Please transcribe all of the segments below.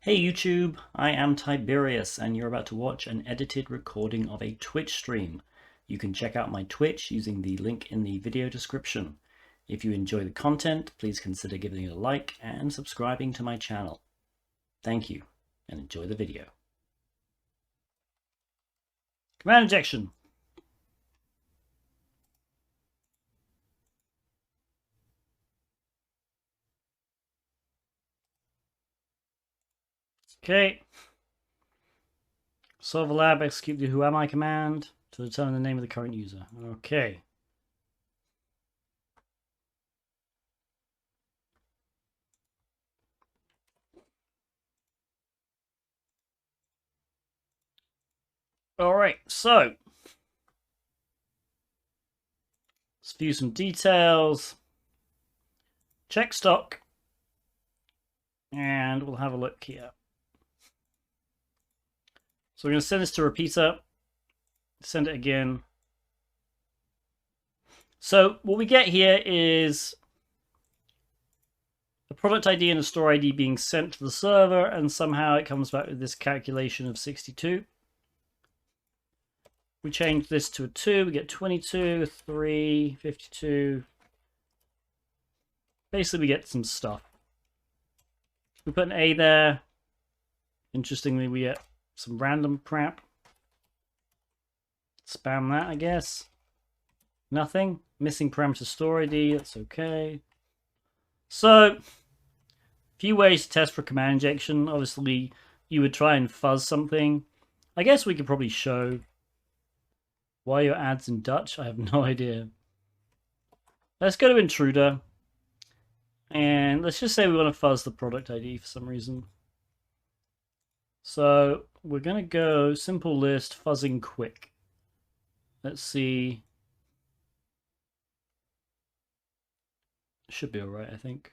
Hey YouTube, I am Tiberius and you're about to watch an edited recording of a Twitch stream. You can check out my Twitch using the link in the video description. If you enjoy the content, please consider giving it a like and subscribing to my channel. Thank you and enjoy the video. Command injection. Okay. Solve a lab, execute the who am I command to determine the name of the current user. Okay. Alright, so let's view some details. Check stock. And we'll have a look here. So we're going to send this to repeater. Send it again. So what we get here is a product ID and a store ID being sent to the server, and somehow it comes back with this calculation of 62. We change this to a 2, we get 22, 3, 52. Basically, we get some stuff. We put an A there. Interestingly, we get some random crap. Spam that, I guess. Nothing. Missing parameter store ID, that's okay. So, a few ways to test for command injection. Obviously, you would try and fuzz something. I guess we could probably show why your ad's in Dutch. I have no idea. Let's go to Intruder. And let's just say we want to fuzz the product ID for some reason. So we're going to go simple list fuzzing quick. Let's see. Should be all right, I think.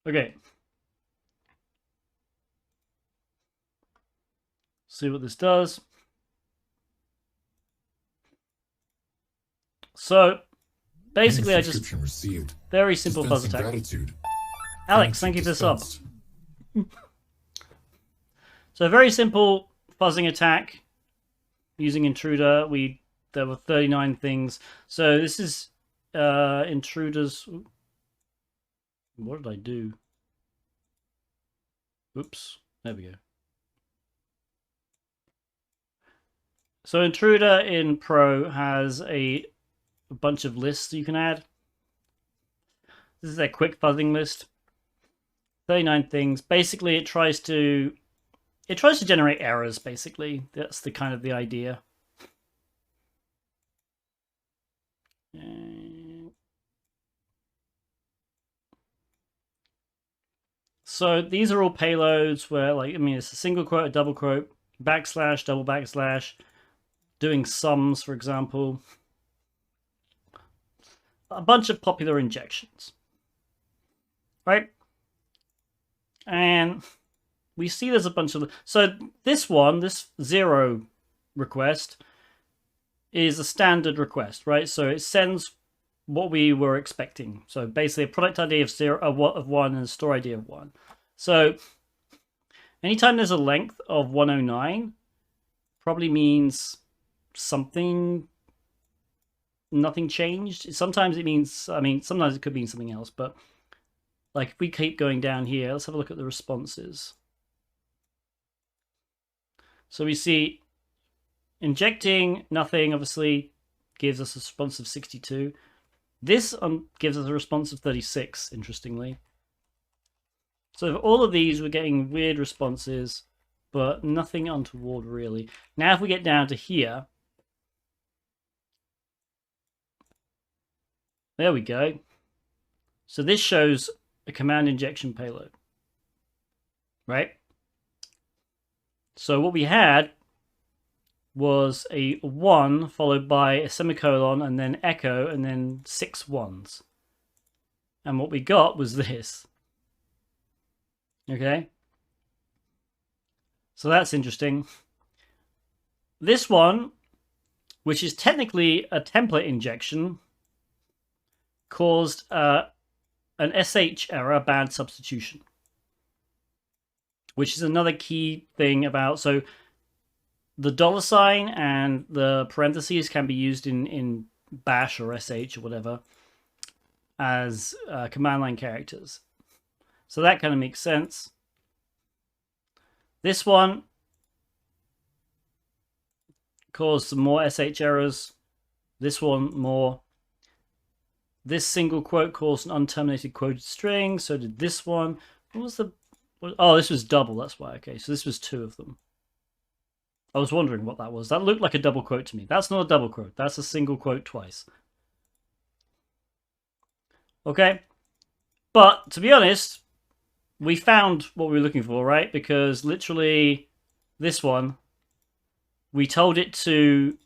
Okay. See what this does. So basically I just received. Very simple fuzz attack. Gratitude. Alex, thank you for the sub. So a very simple fuzzing attack using Intruder. There were 39 things. So this is Intruder's. What did I do? Oops. There we go. So Intruder in Pro has a bunch of lists you can add. This is a quick fuzzing list. 39 things. Basically, it tries to generate errors. Basically, that's the kind of the idea. So these are all payloads where, like, I mean, it's a single quote, a double quote, backslash, double backslash, doing sums, for example. A bunch of popular injections, right? And we see there's a bunch of... So this one, this 0 request, is a standard request, right? So it sends what we were expecting. So basically a product ID of 0, of 1 and a store ID of 1. So anytime there's a length of 109, probably means something... nothing changed. Sometimes it means, I mean, sometimes it could mean something else, but like if we keep going down here, let's have a look at the responses. So we see injecting nothing, obviously, gives us a response of 62. This gives us a response of 36, interestingly. So for all of these, we're getting weird responses, but nothing untoward, really. Now, if we get down to here, there we go. So this shows a command injection payload, right? So what we had was a 1 followed by a semicolon and then echo and then 6 ones. And what we got was this. Okay. So that's interesting. this one, which is technically a template injection, caused an SH error, bad substitution, which is another key thing about. So the $sign and the parentheses can be used in bash or sh or whatever as command line characters. So that kind of makes sense. This one caused some more sh errors. This one more. This single quote caused an unterminated quoted string. So did this one. What was the... Oh, this was double. That's why. Okay, so this was 2 of them. I was wondering what that was. That looked like a double quote to me. That's not a double quote. That's a single quote twice. Okay. But, to be honest, we found what we were looking for, right? Because literally this one, we told it to...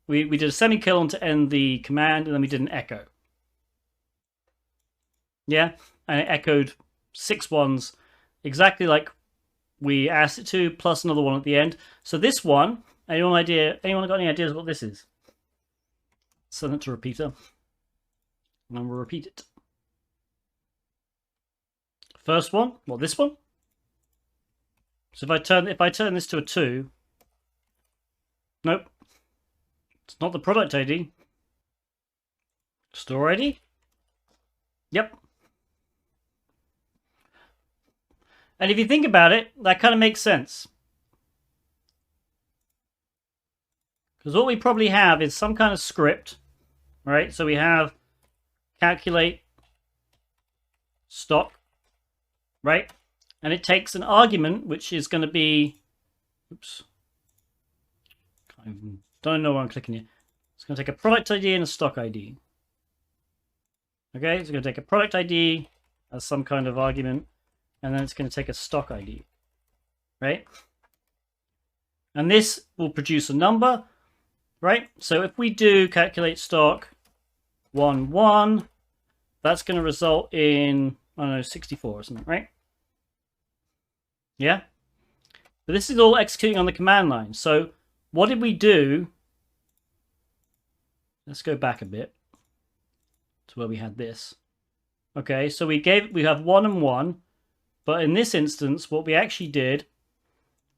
We did a semicolon to end the command, and then we did an echo. Yeah? And it echoed 6 ones, exactly like we asked it to, plus another one at the end. So this one, anyone got any ideas what this is? Send it to repeater. And we'll repeat it. First one, well, this one. So if I turn this to a 2, nope. It's not the product ID. Store ID? Yep. And if you think about it, that kind of makes sense. Because what we probably have is some kind of script, right? So we have calculate stock, right? And it takes an argument, which is going to be, oops, don't know where I'm clicking here. It's going to take a product ID and a stock ID. Okay, it's going to take a product ID as some kind of argument, and then it's going to take a stock ID, right? And this will produce a number, right? So if we do calculate stock 1, 1, that's going to result in, I don't know, 64 or something, right? Yeah? But this is all executing on the command line. So what did we do? Let's go back a bit to where we had this. Okay, so we have 1 and 1, but in this instance, what we actually did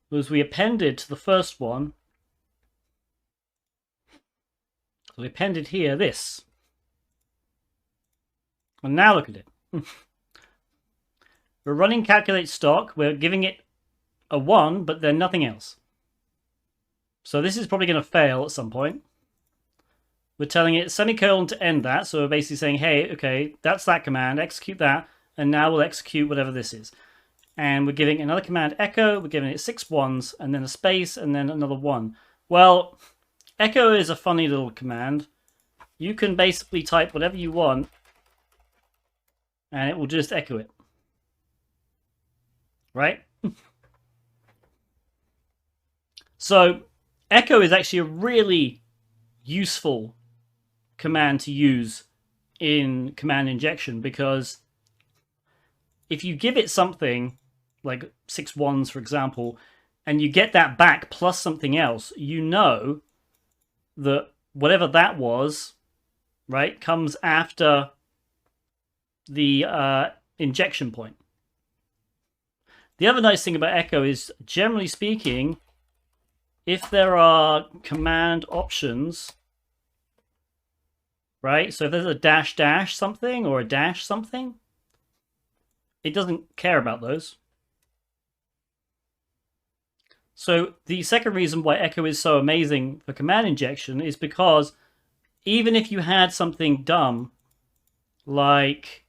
was we appended to the first one. So we appended here this. And now look at it. We're running calculate stock. We're giving it a 1, but then nothing else. So this is probably going to fail at some point. We're telling it semicolon to end that. So we're basically saying, hey, okay, that's that command. Execute that. And now we'll execute whatever this is. And we're giving another command echo. We're giving it 6 1s and then a space and then another 1. Well, echo is a funny little command. You can basically type whatever you want and it will just echo it. Right? So echo is actually a really useful command to use in command injection, because if you give it something like 6 1s, for example, and you get that back plus something else, you know that whatever that was, right, comes after the injection point. The other nice thing about echo is, generally speaking, if there are command options, right, so if there's a dash dash something or a dash something, it doesn't care about those. So the second reason why echo is so amazing for command injection is because even if you had something dumb, like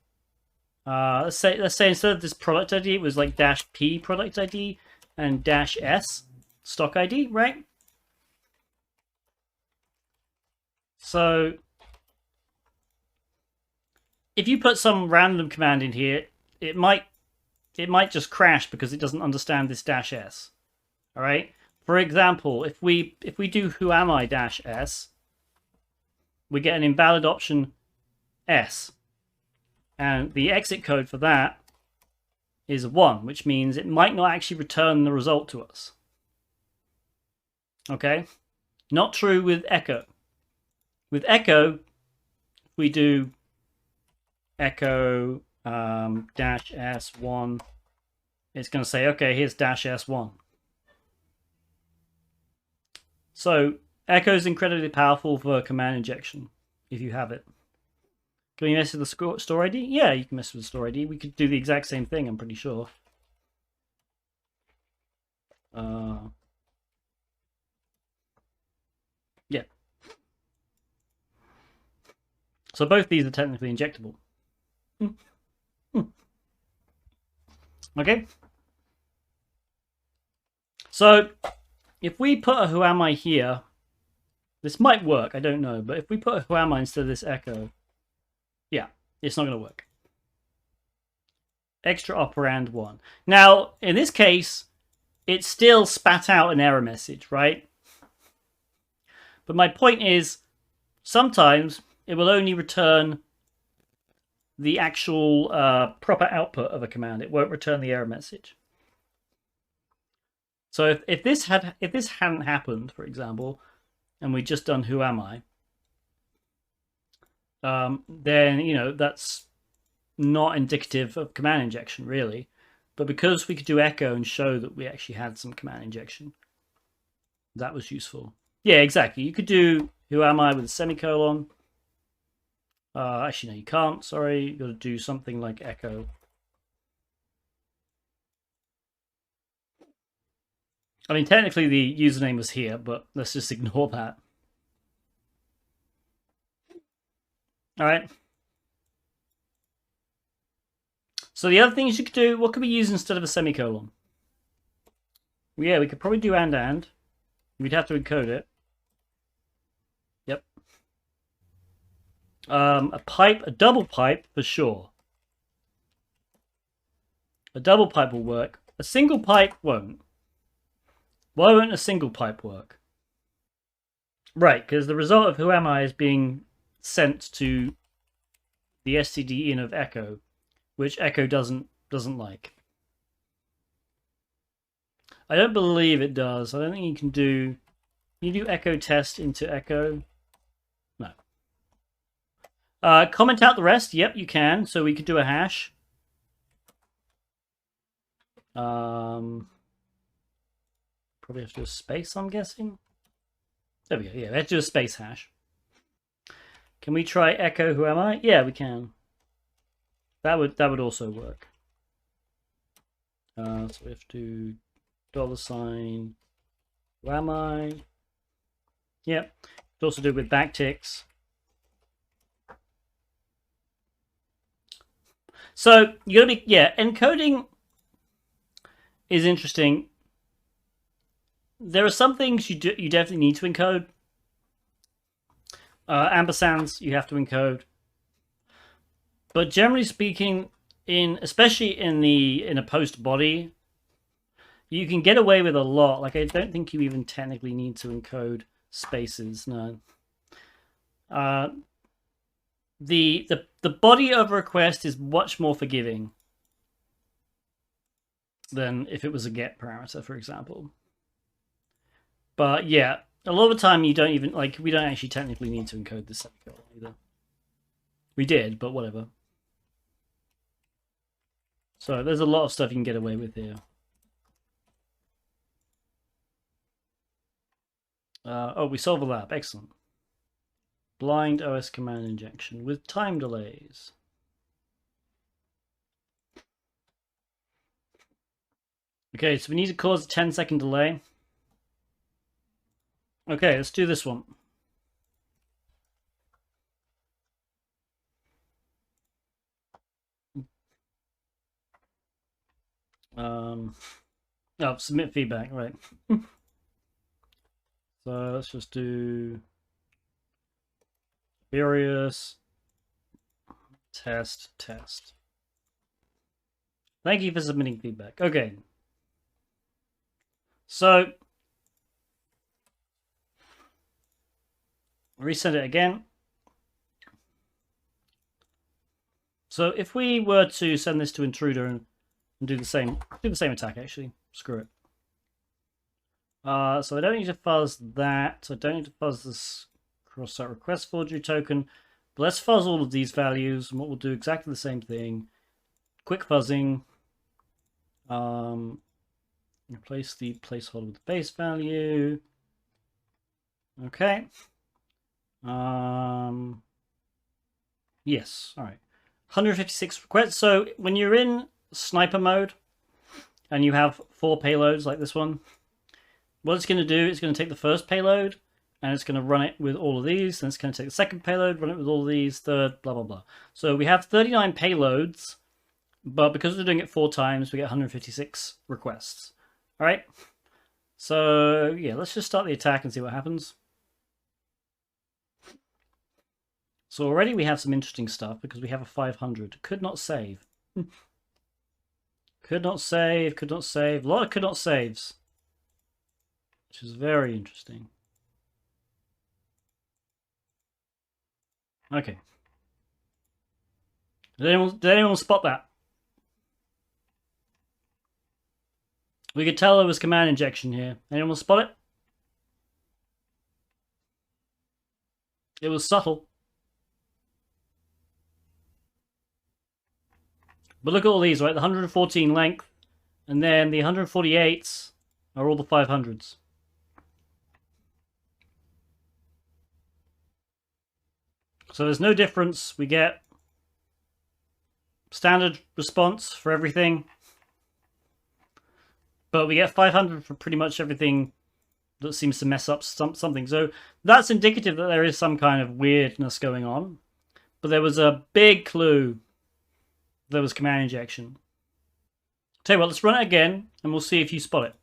let's say instead of this product ID, it was like -p product ID and -s stock ID, right? So if you put some random command in here, it might just crash because it doesn't understand this -s. All right. For example, if we do who am I -s, we get an invalid option s, and the exit code for that is 1, which means it might not actually return the result to us. Okay, not true with echo. With echo, we do echo dash S1. It's going to say, okay, here's dash S1. So echo is incredibly powerful for command injection if you have it. Can we mess with the store ID? Yeah, you can mess with the store ID. We could do the exact same thing, I'm pretty sure. Yeah. So both these are technically injectable. Okay. So if we put a who am I here, this might work, I don't know, but if we put a who am I instead of this echo, yeah, it's not going to work. Extra operand 1. Now, in this case, it still spat out an error message, right? But my point is, sometimes it will only return the actual proper output of a command. It won't return the error message. So if this hadn't happened, for example, and we'd just done who am I, then that's not indicative of command injection, really. But because we could do echo and show that we actually had some command injection, that was useful. Yeah, exactly. You could do who am I with a semicolon. Actually, no, you can't. Sorry, you got to do something like echo. I mean, technically the username was here, but let's just ignore that. All right. So the other things you could do, what could we use instead of a semicolon? Well, yeah, we could probably do and. We'd have to encode it. Yep. A pipe, a double pipe for sure. A double pipe will work. A single pipe won't. Why won't a single pipe work? Right, because the result of who am I is being sent to the std in of echo, which echo doesn't like. I don't believe it does. I don't think you can do. Can you do echo test into echo? No. Comment out the rest. Yep, you can. So we could do a hash. Probably have to do a space, I'm guessing. There we go. Yeah, let's do a space hash. Can we try echo who am I? Yeah, we can. That would also work. So we have to $, who am I? Yep. Could also do it with backticks. So you gotta be encoding is interesting. There are some things you definitely need to encode. Ampersands you have to encode, but generally speaking, especially in a post body, you can get away with a lot. Like I don't think you even technically need to encode spaces. No. The body of a request is much more forgiving than if it was a get parameter, for example. But yeah, a lot of the time you don't even we don't actually technically need to encode this semicolon either. We did, but whatever. So there's a lot of stuff you can get away with here. Oh, we solve a lab. Excellent. Blind OS command injection with time delays. Okay, so we need to cause a 10-second delay. Okay, let's do this one. Oh, submit feedback, right. So let's just do various test. Thank you for submitting feedback. Okay. So reset it again. So if we were to send this to intruder and do the same attack, actually, screw it. So I don't need to fuzz that. I don't need to fuzz this cross-site request forgery token. But let's fuzz all of these values, and what we'll do exactly the same thing. Quick fuzzing. Replace the placeholder with the base value. Okay. Yes. All right. 156 requests. So when you're in sniper mode and you have 4 payloads like this one, what it's going to do is going to take the first payload and it's going to run it with all of these. Then it's going to take the second payload, run it with all of these, third, blah, blah, blah. So we have 39 payloads, but because we're doing it 4 times, we get 156 requests. All right. So yeah, let's just start the attack and see what happens. So already we have some interesting stuff because we have a 500. Could not save. Could not save, could not save. A lot of could not saves. Which is very interesting. Okay. Did anyone spot that? We could tell there was command injection here. Anyone spot it? It was subtle. But look at all these, right? The 114 length, and then the 148s are all the 500s. So there's no difference. We get standard response for everything, but we get 500 for pretty much everything that seems to mess up something. So that's indicative that there is some kind of weirdness going on. But there was a big clue. There was command injection. Tell you what, let's run it again and we'll see if you spot it.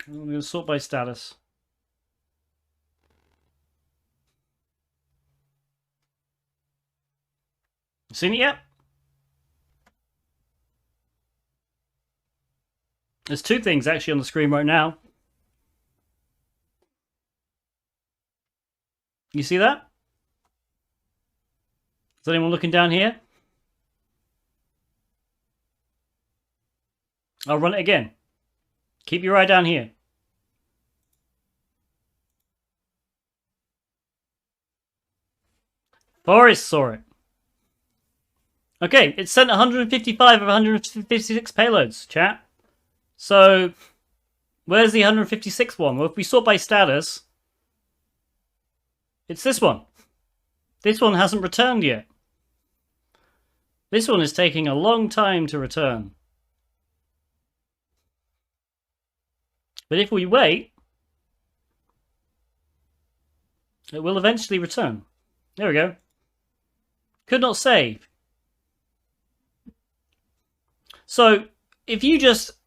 I'm going to sort by status. Seen it yet? There's 2 things actually on the screen right now. You see that? Is anyone looking down here? I'll run it again. Keep your eye down here. Forrest saw it. Okay, it sent 155 of 156 payloads, chat. So, where's the 156th one? Well, if we sort by status, it's this one. This one hasn't returned yet. This one is taking a long time to return. But if we wait, it will eventually return. There we go. Could not save. So if you just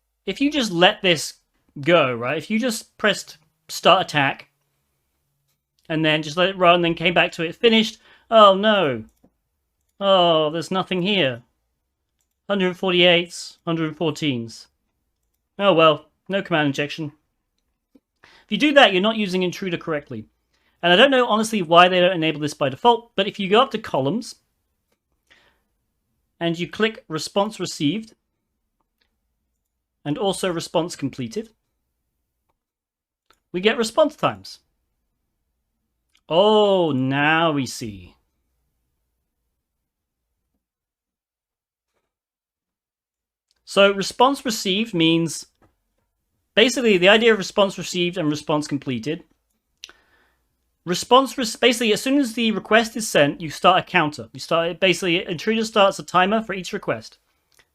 let this go, right? If you just pressed start attack and then just let it run, then came back to it, finished. Oh no. Oh, there's nothing here. 148s, 114s. Oh well, no command injection. If you do that, you're not using Intruder correctly. And I don't know, honestly, why they don't enable this by default, but if you go up to columns and you click response received and also response completed, we get response times. Oh, now we see. So response received means basically the idea of response received and response completed. Basically, as soon as the request is sent, you start a counter. Basically, Intruder starts a timer for each request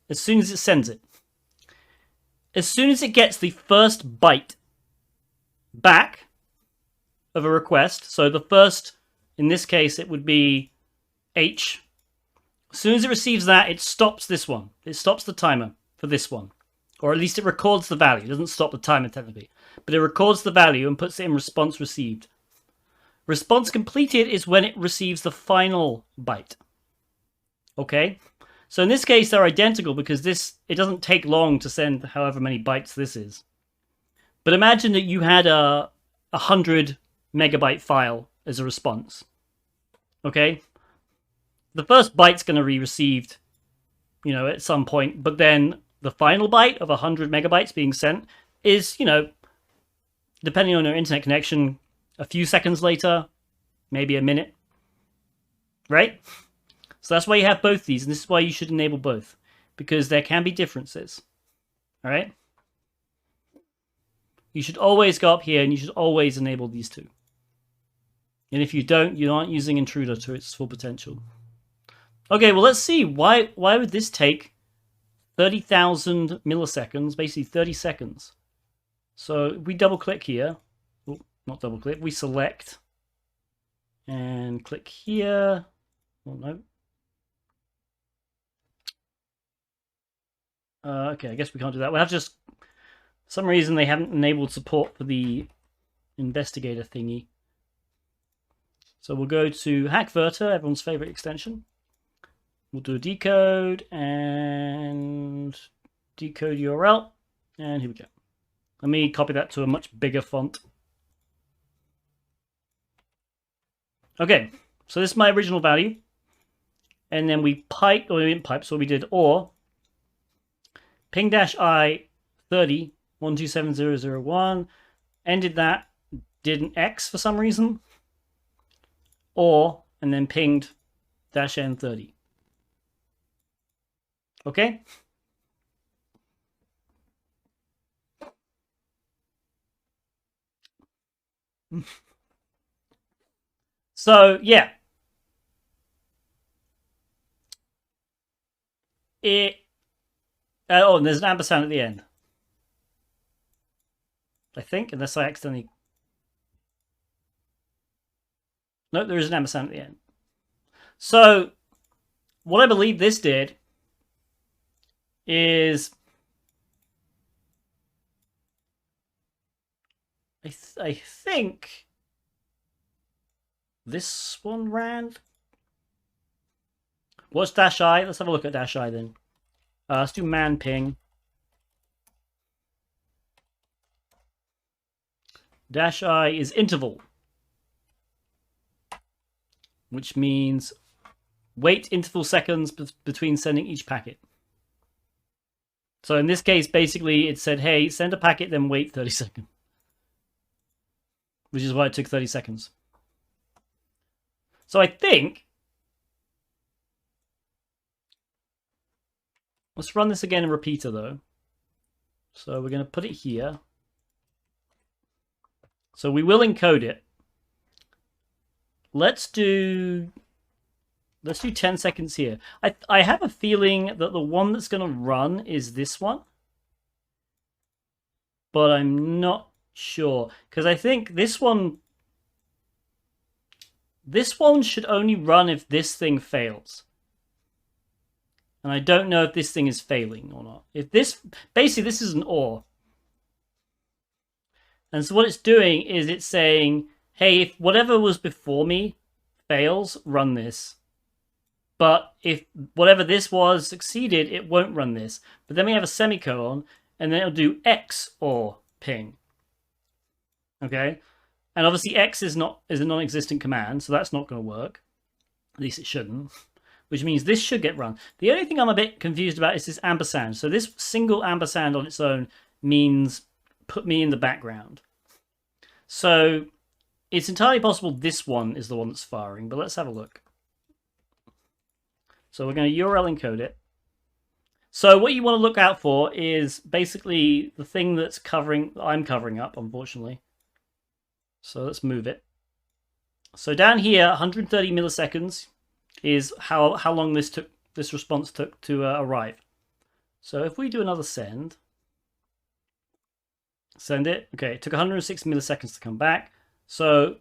as soon as it sends it. As soon as it gets the first byte back of a request, so the first, in this case, it would be H. As soon as it receives that, it stops this one. It stops the timer for this one. Or at least it records the value. It doesn't stop the timer technically. But it records the value and puts it in response received. Response completed is when it receives the final byte. Okay? So in this case, they're identical because it doesn't take long to send however many bytes this is. But imagine that you had a 100 megabyte file as a response. Okay? The first byte's going to be received, at some point, but then the final byte of 100 megabytes being sent is, you know, depending on your internet connection, a few seconds later, maybe a minute, right? So that's why you have both these, and this is why you should enable both, because there can be differences, all right? You should always go up here, and you should always enable these two. And if you don't, you aren't using Intruder to its full potential. Okay, well, let's see. Why would this take 30,000 milliseconds, basically 30 seconds? So if we double-click here, oh, not double-click, we select and click here. Oh, no. Okay, I guess we can't do that. We'll have just... For some reason, they haven't enabled support for the investigator thingy. So we'll go to Hackverter, everyone's favorite extension. We'll do a decode and decode URL. And here we go. Let me copy that to a much bigger font. Okay, so this is my original value. And then we piped, or we didn't pipe, so we did or ping-i 30 127001, ended that, did an X for some reason, or, and then pinged -n30. Okay? So, yeah. Oh, and there's an ampersand at the end. I think, unless I accidentally... Nope, there is an ampersand at the end. So, what I believe this did is... I think this one ran. What's -i? Let's have a look at -i then. Let's do man ping. -i is interval, which means wait interval seconds between sending each packet. So in this case, basically, it said, hey, send a packet, then wait 30 seconds. Which is why it took 30 seconds. So I think... Let's run this again in repeater, though. So we're going to put it here. So we will encode it. Let's do 10 seconds here. I have a feeling that the one that's going to run is this one. But I'm not sure. Because I think this one should only run if this thing fails. And I don't know if this thing is failing or not. If this, basically this is an OR. And so what it's doing is it's saying, hey, if whatever was before me fails, run this. But if whatever this was succeeded, it won't run this. But then we have a semicolon, and then it'll do X or ping. Okay? And obviously X is a non-existent command, so that's not going to work. At least it shouldn't. Which means this should get run. The only thing I'm a bit confused about is this ampersand. So this single ampersand on its own means put me in the background. So it's entirely possible this one is the one that's firing, but let's have a look. So we're going to URL encode it. So what you want to look out for is basically the thing that's I'm covering up, unfortunately. So let's move it. So down here, 130 milliseconds is how long this response took to arrive. So if we do another send it. Okay, it took 106 milliseconds to come back. So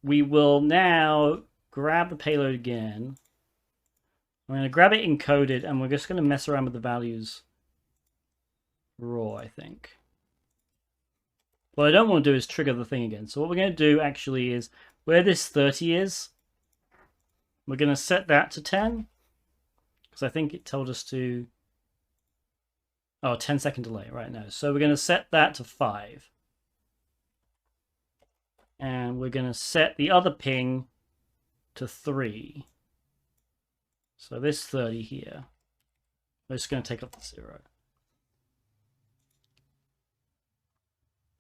we will now grab the payload again. I'm going to grab it encoded, and we're just going to mess around with the values raw, I think. What I don't want to do is trigger the thing again. So what we're going to do actually is where this 30 is, we're going to set that to 10, because I think it told us to... Oh, 10-second delay right now. So we're going to set that to 5. And we're going to set the other ping to 3. So this 30 here, we're just going to take off the 0.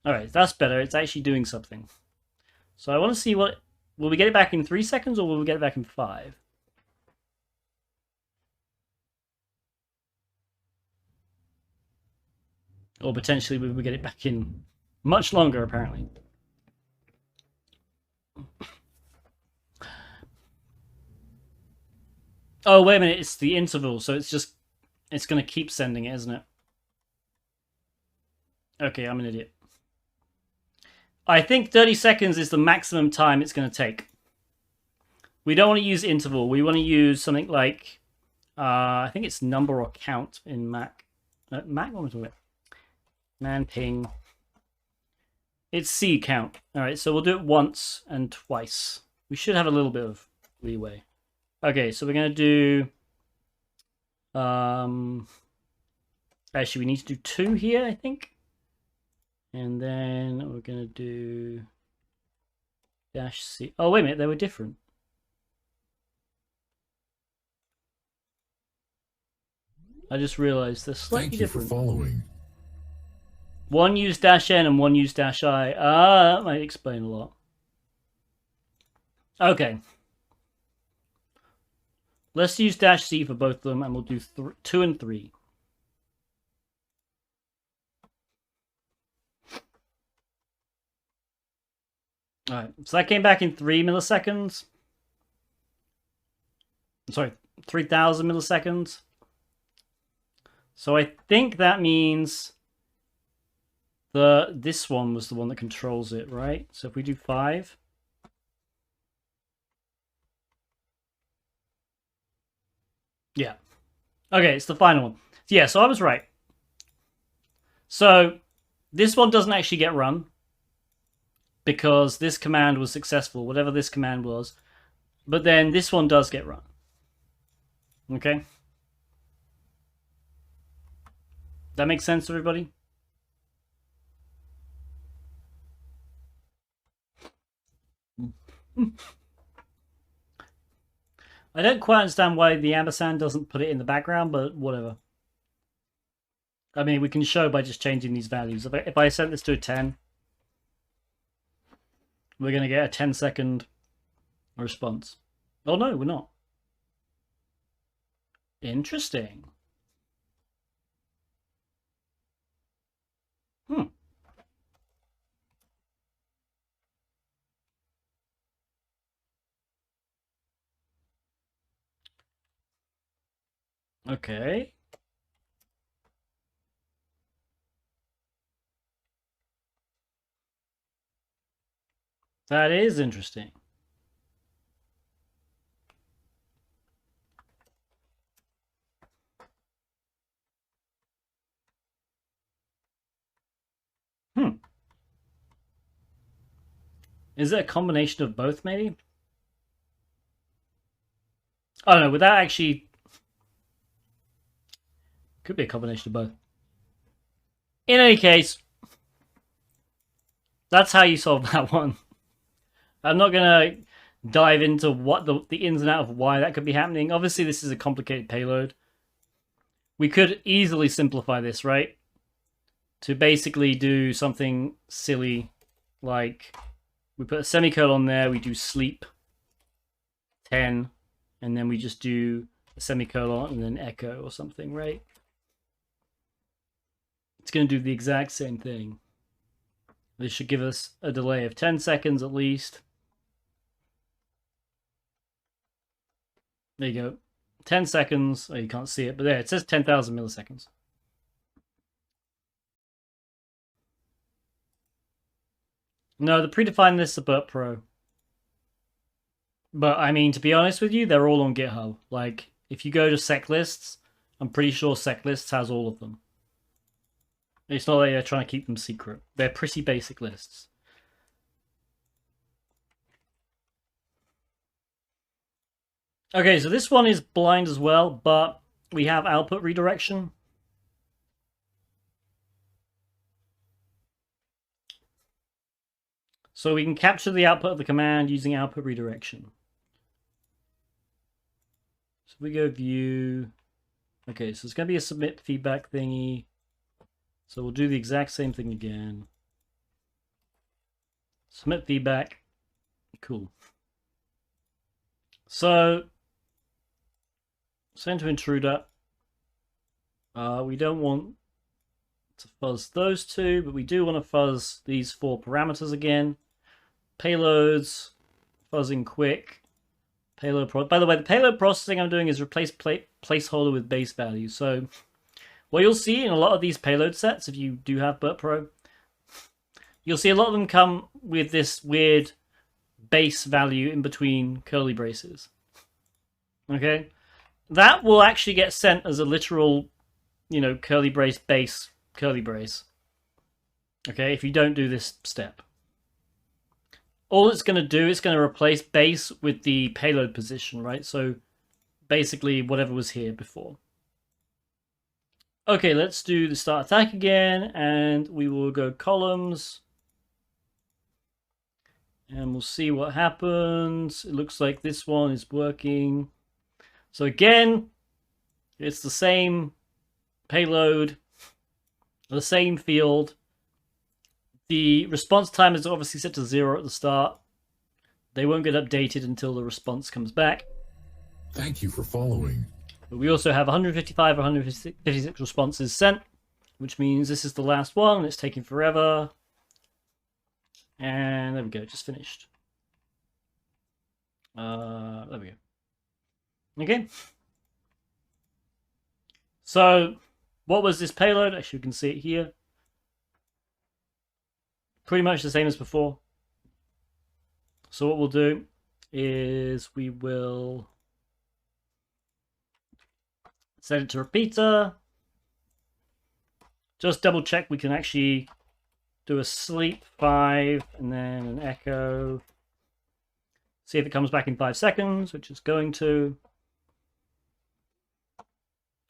All right, that's better. It's actually doing something. So I want to see what... Will we get it back in 3 seconds or will we get it back in 5? Or potentially we will get it back in much longer, apparently. Oh, wait a minute. It's the interval, so it's just... It's going to keep sending it, isn't it? Okay, I'm an idiot. I think 30 seconds is the maximum time it's going to take. We don't want to use interval. We want to use something like... I think it's number or count in Mac. Mac? What am I talking about? Man ping. It's C count. Alright, so we'll do it once and twice. We should have a little bit of leeway. Okay, so we're going to do... Actually, we need to do 2 here, I think. And then we're going to do... Dash C. Oh, wait a minute, they were different. I just realized they're slightly different. Thank you for following. One used dash N and one used dash I. Ah, that might explain a lot. Okay. Let's use dash C for both of them, and we'll do 2 and 3. Alright, so that came back in 3 milliseconds. Sorry, 3,000 milliseconds. So I think that means this one was the one that controls it, right? So if we do 5. Yeah. Okay, it's the final one. Yeah, so I was right. So this one doesn't actually get run because this command was successful, whatever this command was. But then this one does get run. Okay? That makes sense to everybody? I don't quite understand why the ampersand doesn't put it in the background, but whatever. I mean, we can show by just changing these values. If I set this to a 10, we're going to get a 10-second response. Oh no, we're not. Interesting. Okay. That is interesting. Is it a combination of both, maybe? Oh no, would that actually... Could be a combination of both. In any case, that's how you solve that one. I'm not going to dive into what the ins and outs of why that could be happening. Obviously, this is a complicated payload. We could easily simplify this, right? To basically do something silly like we put a semicolon there, we do sleep 10, and then we just do a semicolon and then echo or something, right? It's going to do the exact same thing. This should give us a delay of 10 seconds at least. There you go. 10 seconds. Oh, you can't see it, but there, it says 10,000 milliseconds. No, the predefined lists are Burp Pro. But, I mean, to be honest with you, they're all on GitHub. Like, if you go to sec lists, I'm pretty sure sec lists has all of them. It's not like they're trying to keep them secret. They're pretty basic lists. Okay, so this one is blind as well, but we have output redirection. So we can capture the output of the command using output redirection. So we go view. Okay, so it's going to be a submit feedback thingy. So we'll do the exact same thing again. Submit feedback. Cool. So send to intruder. We don't want to fuzz those two, but we do want to fuzz these 4 parameters again. Payloads, fuzzing quick, payload. By the way, the payload processing I'm doing is replace placeholder with base value. So what you'll see in a lot of these payload sets, if you do have Burp Pro, you'll see a lot of them come with this weird base value in between curly braces. Okay, that will actually get sent as a literal, curly brace base curly brace. Okay, if you don't do this step. All it's going to do is going to replace base with the payload position, right? So basically whatever was here before. Okay, let's do the start attack again, and we will go columns. And we'll see what happens. It looks like this one is working. So again, it's the same payload, the same field. The response time is obviously set to 0 at the start. They won't get updated until the response comes back. Thank you for following. But we also have 155 or 156 responses sent, which means this is the last one. It's taking forever. And there we go, just finished. There we go. Okay. So, what was this payload? Actually, you can see it here. Pretty much the same as before. So what we'll do is we will set it to repeater. Just double check we can actually do a sleep 5 and then an echo. See if it comes back in 5 seconds, which it's going to.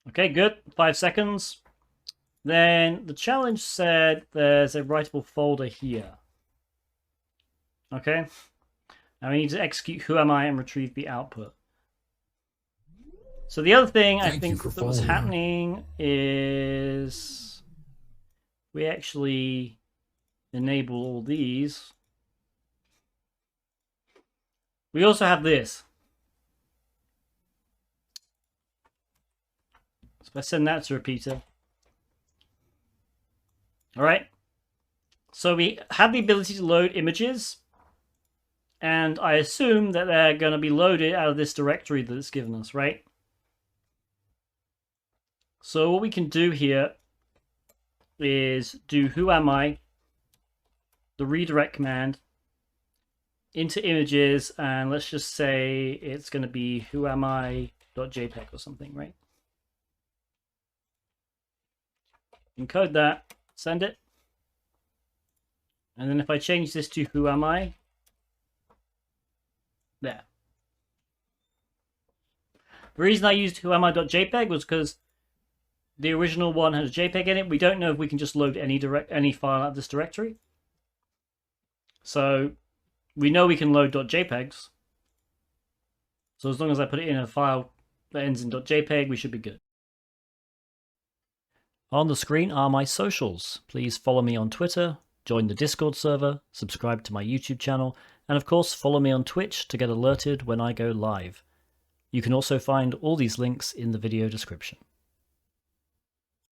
Okay, good. 5 seconds. Then the challenge said there's a writable folder here. Okay. Now we need to execute who am I and retrieve the output. So the other thing I think that was happening is we actually enable all these. We also have this. So if I send that to repeater. Alright, so we have the ability to load images, and I assume that they're going to be loaded out of this directory that it's given us, right? So what we can do here is do who am I, the redirect command, into images, and let's just say it's going to be who am I.jpg or something, right? Encode that. Send it. And then if I change this to who am I? There. The reason I used who am I.jpg was because the original one had a JPEG in it. We don't know if we can just load any file out of this directory. So we know we can load .jpegs. So as long as I put it in a file that ends in .jpg, we should be good. On the screen are my socials. Please follow me on Twitter, join the Discord server, subscribe to my YouTube channel, and of course follow me on Twitch to get alerted when I go live. You can also find all these links in the video description.